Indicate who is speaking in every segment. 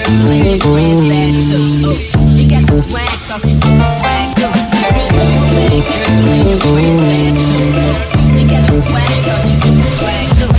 Speaker 1: girl and your friends bad too. You got the swag, so she do the swag too. Bad girl and your friends bad too. You got the swag, so she do the swag too.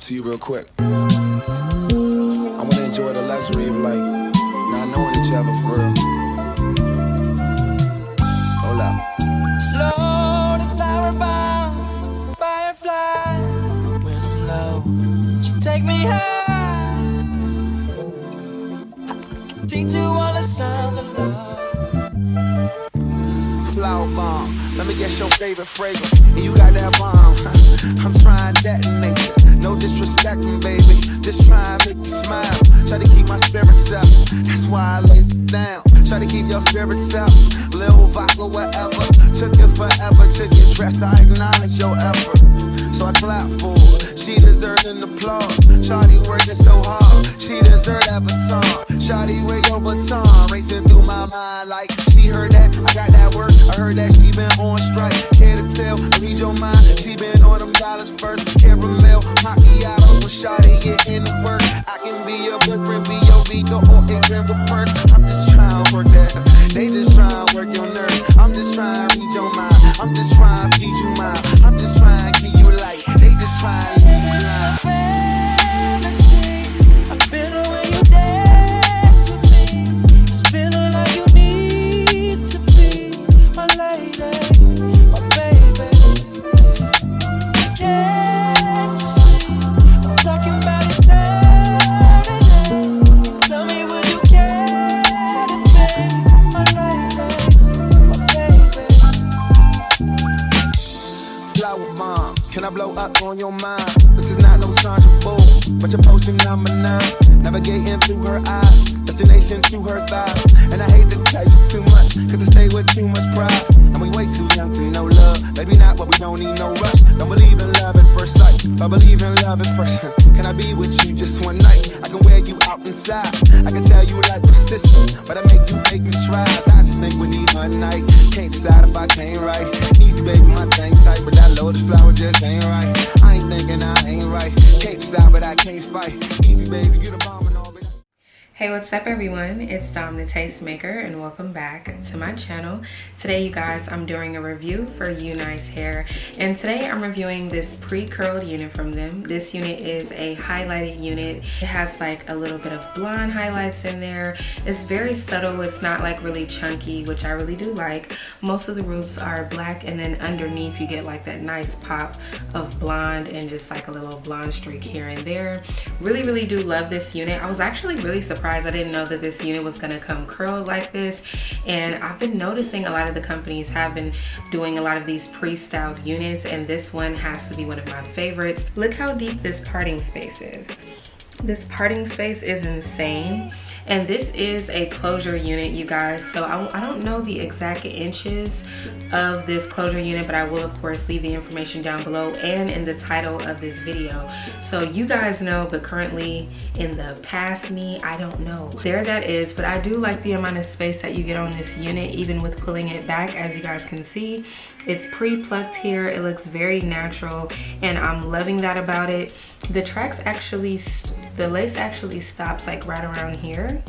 Speaker 2: To you real quick. I want to enjoy the luxury of like not knowing each other for real. Hold up.
Speaker 3: Lord is flower bound, firefly. When I'm low, she take me high. I can teach you all the sounds of love.
Speaker 2: Flower bomb, let me guess your favorite fragrance. And you got that bomb. I'm trying to detonate it. No disrespecting, baby. Just try and make me smile. Try to keep my spirits up, that's why I lace it down. Try to keep your spirits up, little vodka, whatever. Took it forever to get dressed, I acknowledge your effort. So I clap for her, she deserves an applause. Shawty working so hard, she deserves that baton. Shawty with your baton, racing through my mind like she heard that, I got that work. I heard that she been on strike, care to tell, read your mind. She been on them dollars first, caramel, macchiato, so shawty get in the work. I can be your boyfriend, be your Vito, or ignorant reverse. I'm just trying to work that, they just trying to work your nerves. I'm just trying to read your mind, I'm just trying to feed you mine. I'm just trying to keep you light, they just trying to leave you blind.
Speaker 3: Fantasy, I feel the way you dance with me. It's feeling like you need to be my lady, my baby. Can't you see? I'm talking about eternity. Tell me, would you care to be my lady, my baby?
Speaker 2: Flower bomb, can I blow up on your mind? This is not no Sandra Bullock, but your potion number 9. Navigating through her eyes, destination to her thighs. And I hate to tell you too much, cause I stay with too much pride. And we way too young to know love, maybe not, but we don't need no rush. Don't believe in love at first sight, but believe in love at first. Can I be with you just one night? I can wear you out inside, I can tell you like persistence, but I make me try. I just think we need one night, can't decide if I can't right. Easy baby, my thing tight, but that lotus flower just ain't right. I ain't thinking I ain't right, can't decide but I can't fight. Easy baby, you the bomb and all, but
Speaker 4: Hey, what's up everyone? It's Domthetastemaker and welcome back to my channel. Today, you guys, I'm doing a review for Unice hair, and today I'm reviewing this pre-curled unit from them. This unit is a highlighted unit. It has like a little bit of blonde highlights in there. It's very subtle. It's not like really chunky, which I really do like. Most of the roots are black, and then underneath you get like that nice pop of blonde and just like a little blonde streak here and there. Really do love this unit. I was actually really surprised. I didn't know that this unit was going to come curled like this, and I've been noticing a lot of the companies have been doing a lot of these pre-styled units, and this one has to be one of my favorites. Look how deep this parting space is. This parting space is insane, and this is a closure unit, you guys. So I don't know the exact inches of this closure unit, but I will of course leave the information down below and in the title of this video, so you guys know. But currently in the past me, I don't know. There that is, but I do like the amount of space that you get on this unit, even with pulling it back. As you guys can see, it's pre-plucked here. It looks very natural, and I'm loving that about it. The tracks actually, the lace actually stops like right around here,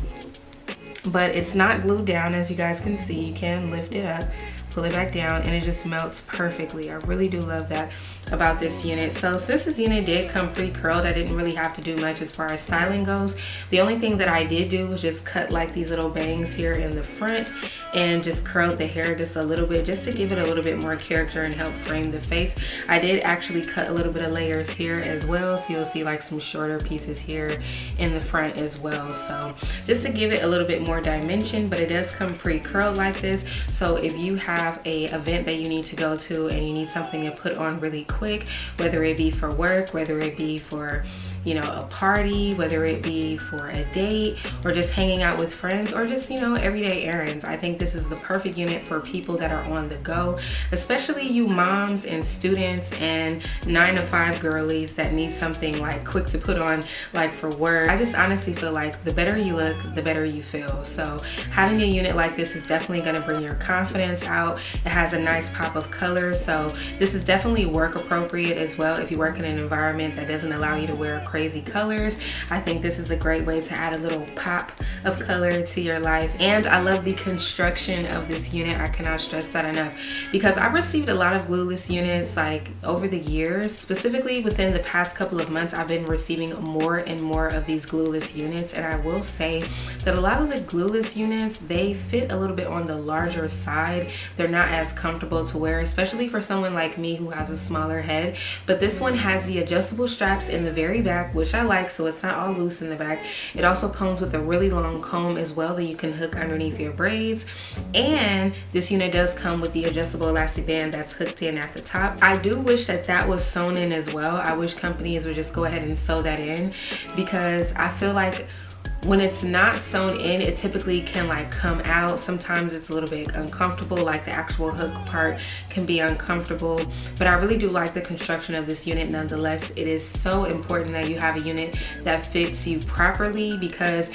Speaker 4: but it's not glued down. As you guys can see, you can lift it up, pull it back down, and it just melts perfectly. I really do love that about this unit. So since this unit did come pre-curled, I didn't really have to do much as far as styling goes. The only thing that I did do was just cut like these little bangs here in the front and just curled the hair just a little bit, just to give it a little bit more character and help frame the face. I did actually cut a little bit of layers here as well, so you'll see like some shorter pieces here in the front as well, so just to give it a little bit more dimension. But it does come pre-curled like this, so if you have a event that you need to go to and you need something to put on really quick, whether it be for work, whether it be for, you know, a party, whether it be for a date or just hanging out with friends, or just, you know, everyday errands, I think this is the perfect unit for people that are on the go, especially you moms and students and 9-to-5 girlies that need something like quick to put on, like for work. I just honestly feel like the better you look, the better you feel. So having a unit like this is definitely going to bring your confidence out. It has a nice pop of color, so this is definitely work appropriate as well. If you work in an environment that doesn't allow you to wear crazy colors, I think this is a great way to add a little pop of color to your life. And I love the construction of this unit. I cannot stress that enough, because I've received a lot of glueless units like over the years. Specifically within the past couple of months, I've been receiving more and more of these glueless units, and I will say that a lot of the glueless units, they fit a little bit on the larger side. They're not as comfortable to wear, especially for someone like me who has a smaller head. But this one has the adjustable straps in the very back, which I like, so it's not all loose in the back. It also comes with a really long comb as well that you can hook underneath your braids, and this unit does come with the adjustable elastic band that's hooked in at the top. I do wish that that was sewn in as well. I wish companies would just go ahead and sew that in, because I feel like when it's not sewn in, it typically can like come out. Sometimes it's a little bit uncomfortable, like the actual hook part can be uncomfortable, but I really do like the construction of this unit nonetheless. It is so important that you have a unit that fits you properly, because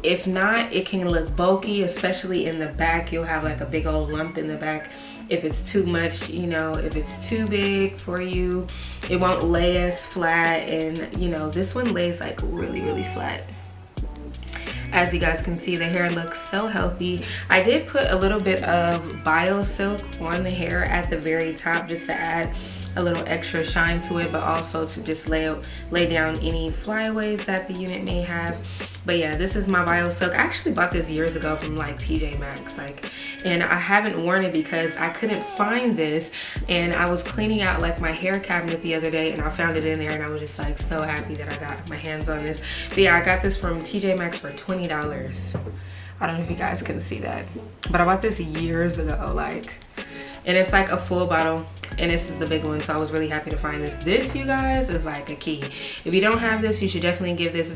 Speaker 4: if not, it can look bulky, especially in the back. You'll have like a big old lump in the back if it's too much, you know, if it's too big for you. It won't lay as flat, and you know, this one lays like really flat. As you guys can see, the hair looks so healthy. I did put a little bit of bio silk on the hair at the very top just to add a little extra shine to it, but also to just lay down any flyaways that the unit may have. But yeah, this is my bio silk. I actually bought this years ago from like TJ Maxx, and I haven't worn it because I couldn't find this, and I was cleaning out like my hair cabinet the other day and I found it in there, and I was just like so happy that I got my hands on this. But yeah, I got this from TJ Maxx for $20. I don't know if you guys can see that, but I bought this years ago, and it's like a full bottle, and this is the big one, so I was really happy to find this. This, you guys, is like a key. If you don't have this, you should definitely get this.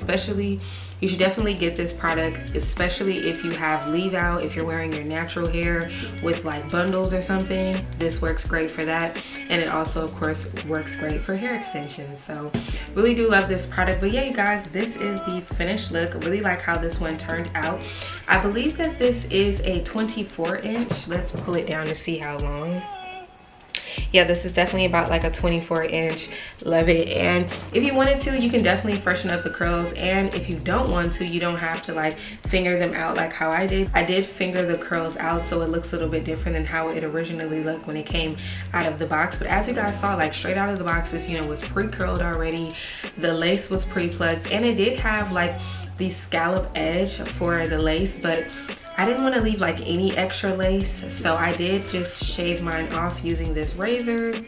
Speaker 4: You should definitely get this product, especially if you have leave out, if you're wearing your natural hair with like bundles or something. This works great for that, and it also of course works great for hair extensions. So really do love this product. But yeah, you guys, this is the finished look. Really like how this one turned out. I believe that this is a 24-inch. Let's pull it down to see how long. Yeah, this is definitely about like a 24-inch. Love it. And if you wanted to, you can definitely freshen up the curls, and if you don't want to, you don't have to like finger them out like how I did. I did finger the curls out, so it looks a little bit different than how it originally looked when it came out of the box. But as you guys saw, like straight out of the box, this unit was pre-curled already. The lace was pre-plucked, and it did have like the scallop edge for the lace, but I didn't want to leave like any extra lace, so I did just shave mine off using this razor.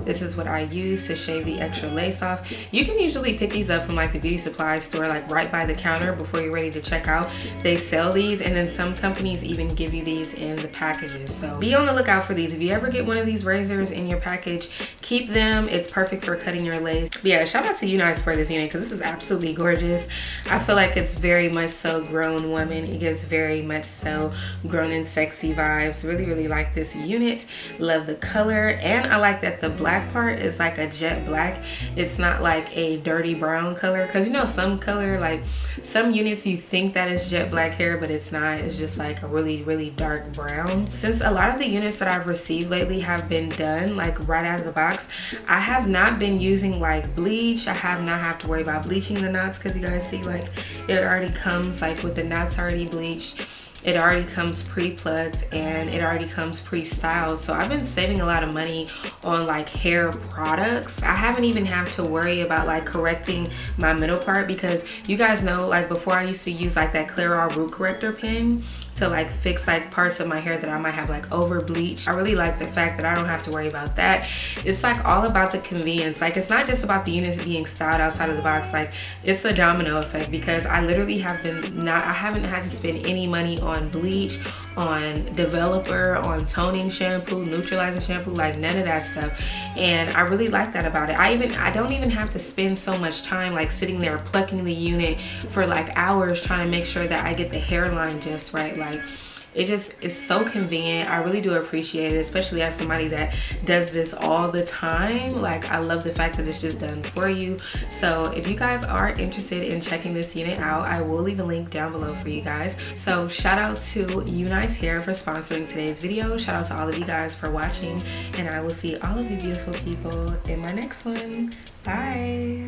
Speaker 4: This is what I use to shave the extra lace off. You can usually pick these up from like the beauty supply store, like right by the counter before you're ready to check out. They sell these, and then some companies even give you these in the packages. So be on the lookout for these. If you ever get one of these razors in your package, keep them. It's perfect for cutting your lace. But yeah, shout out to Unice for this unit, because this is absolutely gorgeous. I feel like it's very much so grown woman. It gives very much so grown and sexy vibes. Really like this unit. Love the color, and I like that the black part is like a jet black. It's not like a dirty brown color, because you know some color, like some units, you think that is jet black hair, but it's not. It's just like a really dark brown. Since a lot of the units that I've received lately have been done like right out of the box, I have not been using like bleach. I have not have to worry about bleaching the knots, because you guys see like it already comes like with the knots already bleached. It already comes pre-plucked, and it already comes pre-styled. So I've been saving a lot of money on like hair products. I haven't even have to worry about like correcting my middle part, because you guys know, like before I used to use like that Clairol root corrector pen to like fix like parts of my hair that I might have like over bleached. I really like the fact that I don't have to worry about that. It's like all about the convenience. Like it's not just about the units being styled outside of the box. Like it's a domino effect, because I literally have been I haven't had to spend any money on bleach, on developer, on toning shampoo, neutralizing shampoo, like none of that stuff. And I really like that about it. I don't even have to spend so much time like sitting there plucking the unit for like hours trying to make sure that I get the hairline just right. Like it just is so convenient. I really do appreciate it, especially as somebody that does this all the time. Like I love the fact that it's just done for you. So if you guys are interested in checking this unit out, I will leave a link down below for you guys. So shout out to Unice Hair for sponsoring today's video. Shout out to all of you guys for watching, and I will see all of you beautiful people in my next one. Bye.